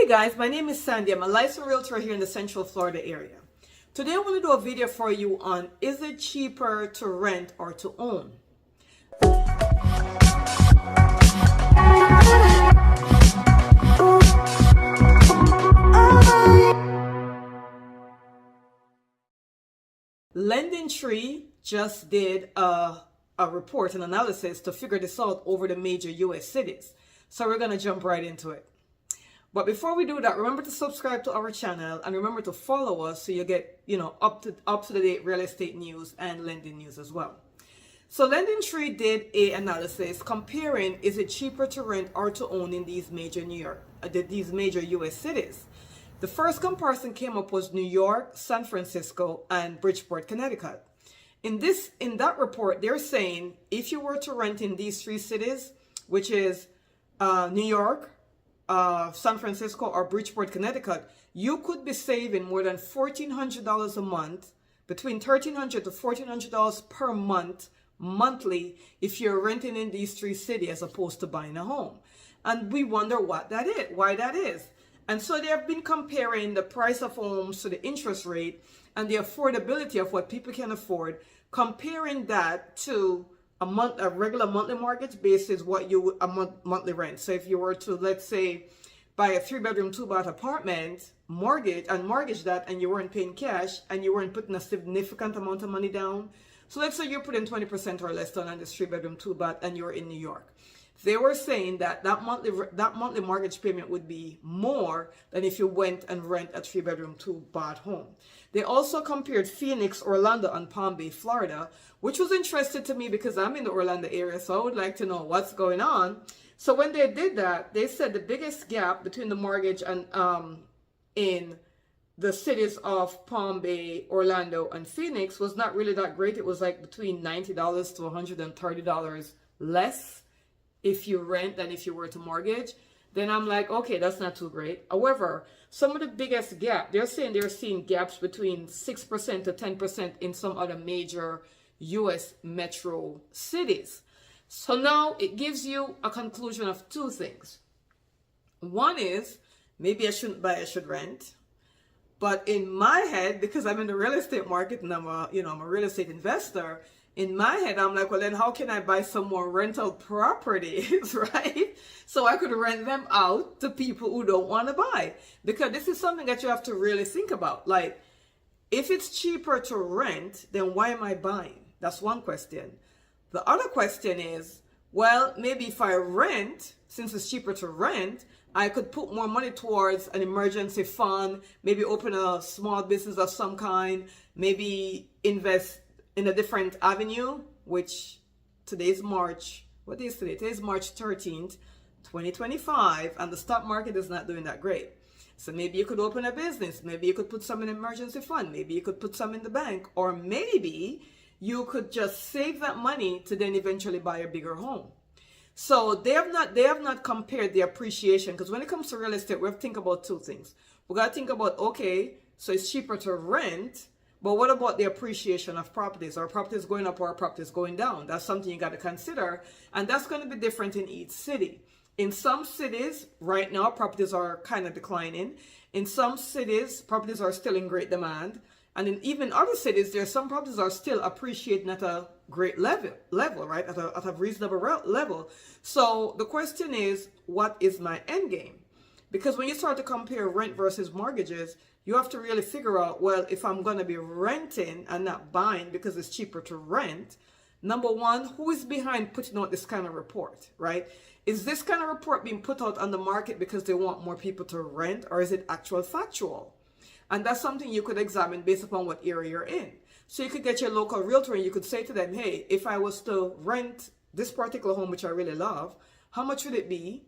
Hey guys, my name is Sandy. I'm a licensed realtor here in the Central Florida area. Today I want to do a video for you on is it cheaper to rent or to own? LendingTree just did a report, an analysis to figure this out over the major US cities. So we're going to jump right into it. But before we do that, remember to subscribe to our channel and remember to follow us so you get, up to the date real estate news and lending news as well. So LendingTree did a analysis comparing is it cheaper to rent or to own in these major US cities. The first comparison came up was New York, San Francisco, and Bridgeport, Connecticut. In that report, they're saying if you were to rent in these three cities, which is New York, San Francisco, or Bridgeport, Connecticut, you could be saving more than $1,400 a month, between $1,300 to $1,400 per month, monthly, if you're renting in these three cities as opposed to buying a home. And we wonder why that is. And so they have been comparing the price of homes to the interest rate and the affordability of what people can afford, comparing that to a regular monthly mortgage basis, what you would monthly rent. So if you were to, let's say, buy a 3-bedroom, 2-bath apartment, mortgage that, and you weren't paying cash and you weren't putting a significant amount of money down. So let's say you're putting 20% or less down on this 3-bedroom, 2-bath, and you're in New York. They were saying that monthly mortgage payment would be more than if you went and rent a 3-bedroom, 2-bath home. They also compared Phoenix, Orlando, and Palm Bay, Florida, which was interesting to me because I'm in the Orlando area, so I would like to know what's going on. So when they did that, they said the biggest gap between the mortgage and in the cities of Palm Bay, Orlando, and Phoenix was not really that great. It was like between $90 to $130 less if you rent than if you were to mortgage. Then I'm like, okay, that's not too great. However, some of the biggest gap, they're seeing gaps between 6% to 10% in some other major US metro cities. So now it gives you a conclusion of two things. One is, maybe I shouldn't buy, I should rent. But in my head, because I'm in the real estate market and I'm a real estate investor, in my head, I'm like, well, then how can I buy some more rental properties, right? So I could rent them out to people who don't want to buy. Because this is something that you have to really think about. Like, if it's cheaper to rent, then why am I buying? That's one question. The other question is, well, maybe if I rent, since it's cheaper to rent, I could put more money towards an emergency fund, maybe open a small business of some kind, maybe invest in a different avenue, which today's March, what is today? Today's March 13th, 2025, and the stock market is not doing that great. So maybe you could open a business, maybe you could put some in an emergency fund, maybe you could put some in the bank, or maybe you could just save that money to then eventually buy a bigger home. So they have not compared the appreciation, because when it comes to real estate, we have to think about two things. We got to think about, okay, so it's cheaper to rent, but what about the appreciation of properties? Are properties going up or are properties going down? That's something you got to consider. And that's going to be different in each city. In some cities, right now, properties are kind of declining. In some cities, properties are still in great demand. And in even other cities, there's some properties are still appreciating at a great level, right? At a reasonable level. So the question is, what is my end game? Because when you start to compare rent versus mortgages, you have to really figure out, well, if I'm going to be renting and not buying because it's cheaper to rent, number one, who is behind putting out this kind of report, right? Is this kind of report being put out on the market because they want more people to rent, or is it actual factual? And that's something you could examine based upon what area you're in. So you could get your local realtor and you could say to them, hey, if I was to rent this particular home, which I really love, how much would it be?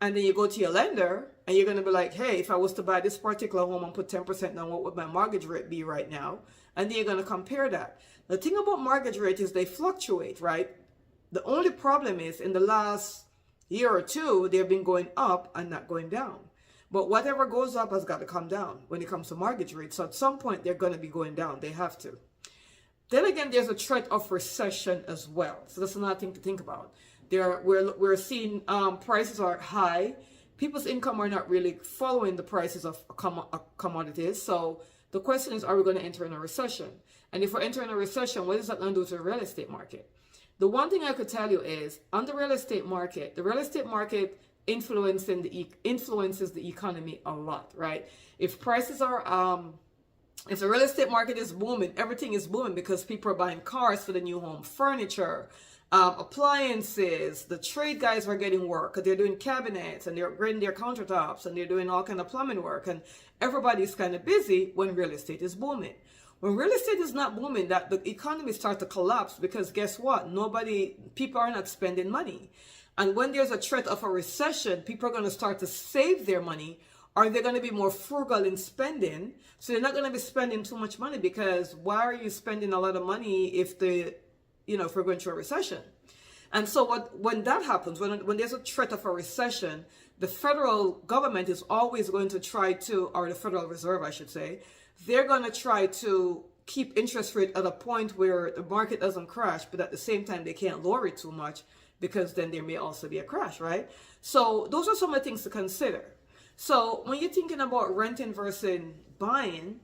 And then you go to your lender and you're going to be like, hey, if I was to buy this particular home and put 10% down, what would my mortgage rate be right now? And then you're going to compare that. The thing about mortgage rate is they fluctuate, right? The only problem is in the last year or two, they've been going up and not going down. But whatever goes up has got to come down when it comes to mortgage rates. So at some point, they're going to be going down. They have to. Then again, there's a threat of recession as well. So that's another thing to think about. We're seeing prices are high. people's income are not really following the prices of commodities. So the question is, are we going to enter in a recession? And if we're entering a recession, what is that going to do to the real estate market? The one thing I could tell you is, on the real estate market influences the economy a lot, right? If prices are, if the real estate market is booming, everything is booming because people are buying cars for the new home, furniture, appliances. The trade guys are getting work because they're doing cabinets and they're upgrading their countertops and they're doing all kind of plumbing work, and everybody's kind of busy when real estate is booming. When real estate is not booming, that the economy starts to collapse, because guess what? People are not spending money. And when there's a threat of a recession, people are going to start to save their money, or they're going to be more frugal in spending. So they're not going to be spending too much money, because why are you spending a lot of money if if we're going through a recession? And so when that happens, when there's a threat of a recession, the federal government is always going to try to, or the Federal Reserve, I should say, they're going to try to keep interest rate at a point where the market doesn't crash, but at the same time, they can't lower it too much, because then there may also be a crash, right? So those are some of the things to consider. So when you're thinking about renting versus buying,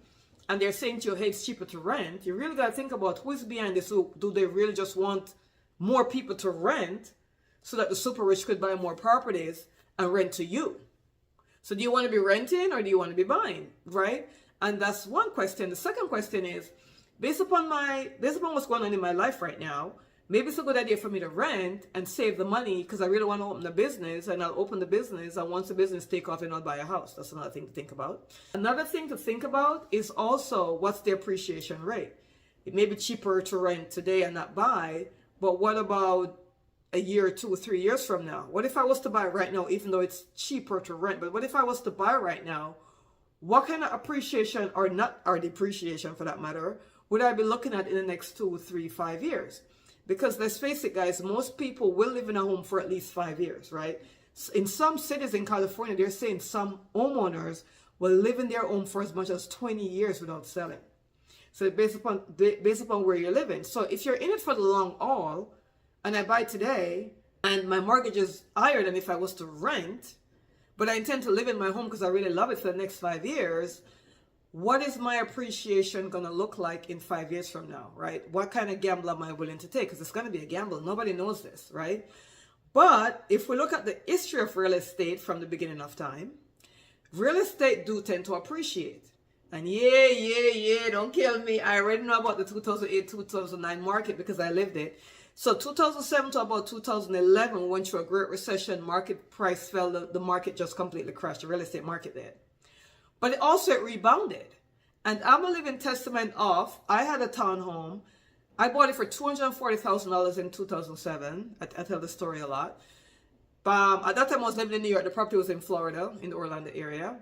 and they're saying to you, hey, it's cheaper to rent, you really got to think about who is behind this. Do they really just want more people to rent so that the super rich could buy more properties and rent to you? So do you want to be renting or do you want to be buying, right? And that's one question. The second question is, based upon what's going on in my life right now, maybe it's a good idea for me to rent and save the money, because I really want to open the business, and I'll open the business, and once the business take off, then I'll buy a house. That's another thing to think about. Another thing to think about is also, what's the appreciation rate? It may be cheaper to rent today and not buy, but what about a year, 2 or 3 years from now? What if I was to buy right now, even though it's cheaper to rent, but what if I was to buy right now? What kind of appreciation, or depreciation for that matter, would I be looking at in the next 2, 3, 5 years? Because let's face it, guys, most people will live in a home for at least 5 years, right? In some cities in California, they're saying some homeowners will live in their home for as much as 20 years without selling. So based upon where you're living. So if you're in it for the long haul, and I buy today, and my mortgage is higher than if I was to rent, but I intend to live in my home because I really love it for the next 5 years, what is my appreciation going to look like in 5 years from now, right? What kind of gamble am I willing to take? Because it's going to be a gamble. Nobody knows this, right? But if we look at the history of real estate from the beginning of time, real estate do tend to appreciate. And yeah, don't kill me. I already know about the 2008, 2009 market because I lived it. So 2007 to about 2011, we went through a great recession. Market price fell. The market just completely crashed. The real estate market did. But it rebounded. And I'm a living testament of, I had a townhome. I bought it for $240,000 in 2007. I tell the story a lot. At that time, I was living in New York. The property was in Florida, in the Orlando area.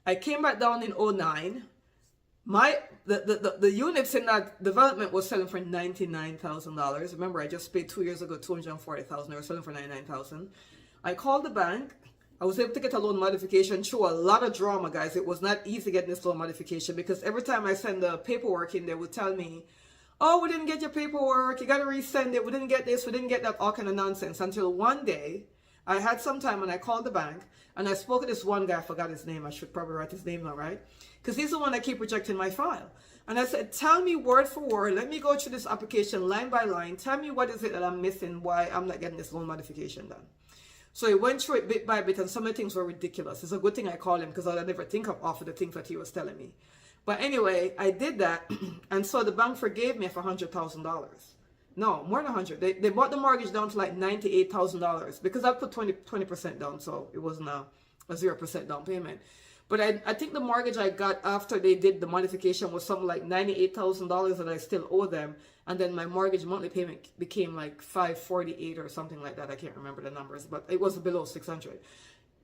I came back down in 2009. The units in that development was selling for $99,000. Remember, I just paid 2 years ago $240,000. They were selling for $99,000. I called the bank. I was able to get a loan modification through a lot of drama, guys. It was not easy getting this loan modification, because every time I send the paperwork in, they would tell me, oh, we didn't get your paperwork. You got to resend it. We didn't get this. We didn't get that. All kind of nonsense. Until one day, I had some time and I called the bank and I spoke to this one guy. I forgot his name. I should probably write his name now, right? Because he's the one that keep rejecting my file. And I said, tell me word for word. Let me go through this application line by line. Tell me what is it that I'm missing, why I'm not getting this loan modification done. So he went through it bit by bit, and some of the things were ridiculous. It's a good thing I called him, because I'd never think of off of the things that he was telling me. But anyway, I did that, and so the bank forgave me for $100,000. No, more than 100. They brought the mortgage down to like $98,000 because I put 20% down, so it wasn't a 0% down payment. But I think the mortgage I got after they did the modification was something like $98,000 that I still owe them. And then my mortgage monthly payment became like $548 or something like that. I can't remember the numbers, but it was below $600.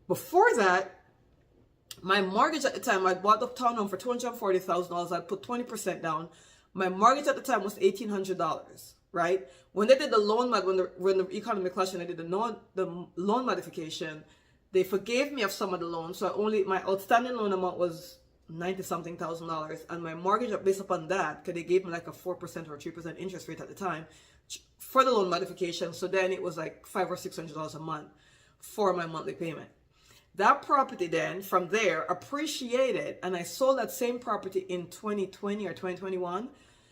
Before that, my mortgage at the time, I bought the townhome for $240,000. I put 20% down. My mortgage at the time was $1,800, right? When they did the loan, when the economy crashed and they did the loan modification, they forgave me of some of the loans. So my outstanding loan amount was $90-something thousand, and my mortgage based upon that, because they gave me like a 4% or 3% interest rate at the time for the loan modification. So then it was like $500 or $600 a month for my monthly payment. That property then from there appreciated, and I sold that same property in 2020 or 2021,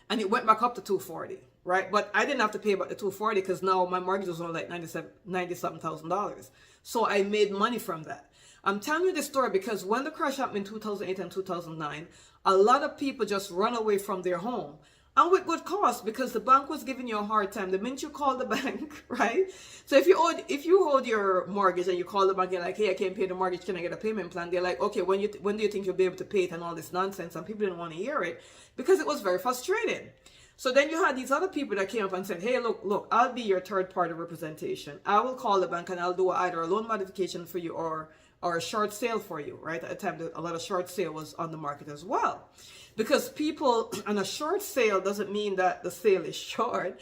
and it went back up to 240, right? But I didn't have to pay about the 240 because now my mortgage was only like $97,000. So I made money from that. I'm telling you this story because when the crash happened in 2008 and 2009, a lot of people just run away from their home. And with good cause, because the bank was giving you a hard time. The minute you call the bank, right? So if you hold your mortgage and you call the bank, you're like, hey, I can't pay the mortgage, can I get a payment plan? They're like, okay, when do you think you'll be able to pay it, and all this nonsense? And people didn't want to hear it because it was very frustrating. So then you had these other people that came up and said, hey, look, I'll be your third party representation. I will call the bank and I'll do either a loan modification for you or a short sale for you, right? At the time, a lot of short sale was on the market as well. Because people, and a short sale doesn't mean that the sale is short.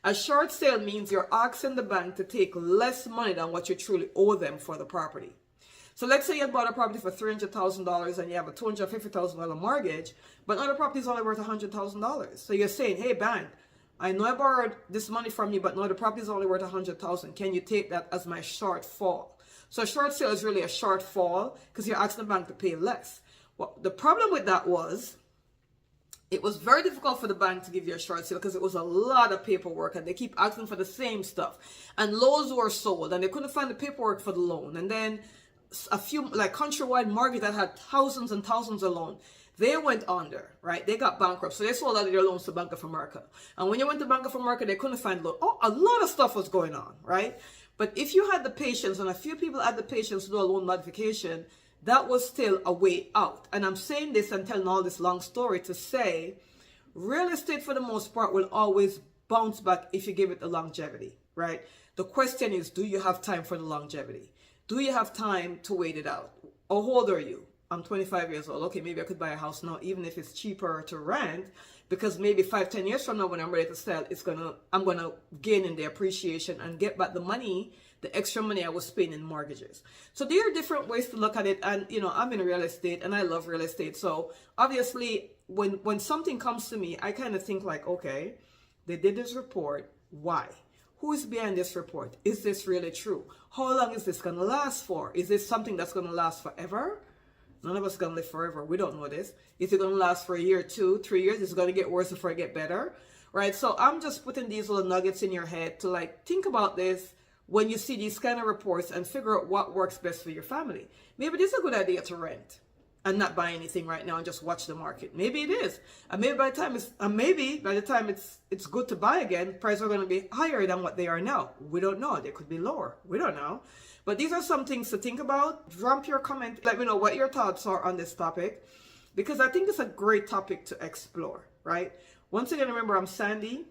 A short sale means you're asking the bank to take less money than what you truly owe them for the property. So let's say you bought a property for $300,000 and you have a $250,000 mortgage, but now the property is only worth $100,000. So you're saying, hey, bank, I know I borrowed this money from you, but now the property is only worth $100,000. Can you take that as my shortfall? So a short sale is really a shortfall because you're asking the bank to pay less. Well, the problem with that was, it was very difficult for the bank to give you a short sale because it was a lot of paperwork and they keep asking for the same stuff. And loans were sold and they couldn't find the paperwork for the loan. And then a few, like Countrywide Mortgage that had thousands and thousands of loans, they went under, right? They got bankrupt. So they sold out of their loans to Bank of America. And when you went to Bank of America, they couldn't find loan. Oh, a lot of stuff was going on, right? But if you had the patience, and a few people had the patience to do a loan modification, that was still a way out. And I'm saying this and telling all this long story to say, real estate for the most part will always bounce back if you give it the longevity, right? The question is, do you have time for the longevity? Do you have time to wait it out? How old are you? I'm 25 years old. Okay, maybe I could buy a house now, even if it's cheaper to rent, because maybe 5-10 years from now when I'm ready to sell, I'm gonna gain in the appreciation and get back the money, the extra money I was paying in mortgages. So there are different ways to look at it. And I'm in real estate and I love real estate. So obviously when something comes to me, I kind of think like, okay, they did this report. Why? Who is behind this report? Is this really true? How long is this going to last for? Is this something that's going to last forever? None of us are going to live forever. We don't know this. Is it going to last for a year, 2, 3 years? Is it going to get worse before it get better? Right? So I'm just putting these little nuggets in your head to like think about this when you see these kind of reports and figure out what works best for your family. Maybe it is a good idea to rent and not buy anything right now and just watch the market. Maybe it is. And maybe by the time it's good to buy again, prices are going to be higher than what they are now. We don't know. They could be lower. We don't know. But these are some things to think about. Drop your comment. Let me know what your thoughts are on this topic, because I think it's a great topic to explore, right? Once again, remember, I'm Sandy.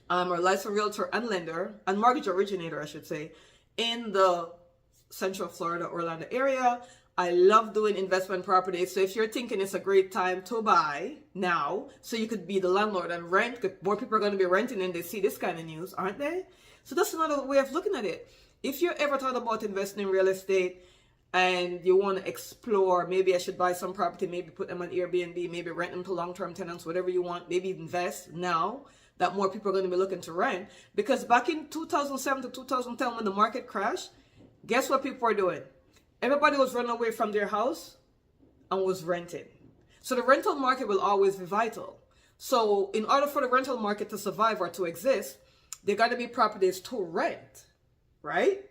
I'm a licensed realtor and lender and mortgage originator, I should say, in the Central Florida, Orlando area. I love doing investment properties. So if you're thinking it's a great time to buy now, so you could be the landlord and rent, because more people are going to be renting and they see this kind of news, aren't they? So that's another way of looking at it. If you ever thought about investing in real estate and you want to explore, maybe I should buy some property, maybe put them on Airbnb, maybe rent them to long-term tenants, whatever you want, maybe invest now that more people are going to be looking to rent. Because back in 2007 to 2010, when the market crashed, guess what people were doing? Everybody was running away from their house and was renting. So the rental market will always be vital. So in order for the rental market to survive or to exist, there got to be properties to rent, right?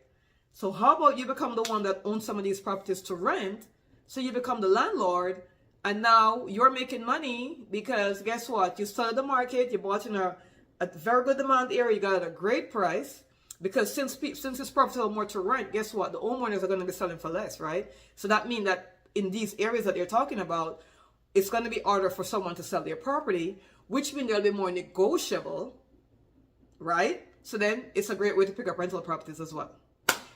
So how about you become the one that owns some of these properties to rent? So you become the landlord, and now you're making money because guess what? You started the market, you bought in a very good demand area, you got it at a great price. Because since it's profitable more to rent, guess what? The homeowners are going to be selling for less, right? So that means that in these areas that you're talking about, it's going to be harder for someone to sell their property, which means they'll be more negotiable, right? So then it's a great way to pick up rental properties as well.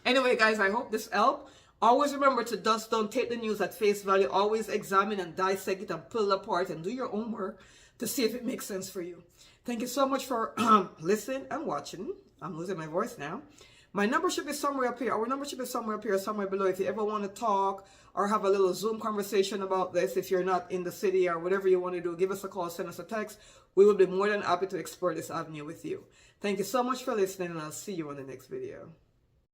Anyway, guys, I hope this helped. Always remember to just don't take the news at face value. Always examine and dissect it and pull it apart and do your own work to see if it makes sense for you. Thank you so much for listening and watching. I'm losing my voice now. My numbership is somewhere up here. Our numbership is somewhere up here, somewhere below. If you ever want to talk or have a little Zoom conversation about this, if you're not in the city or whatever you want to do, give us a call, send us a text. We will be more than happy to explore this avenue with you. Thank you so much for listening, and I'll see you on the next video.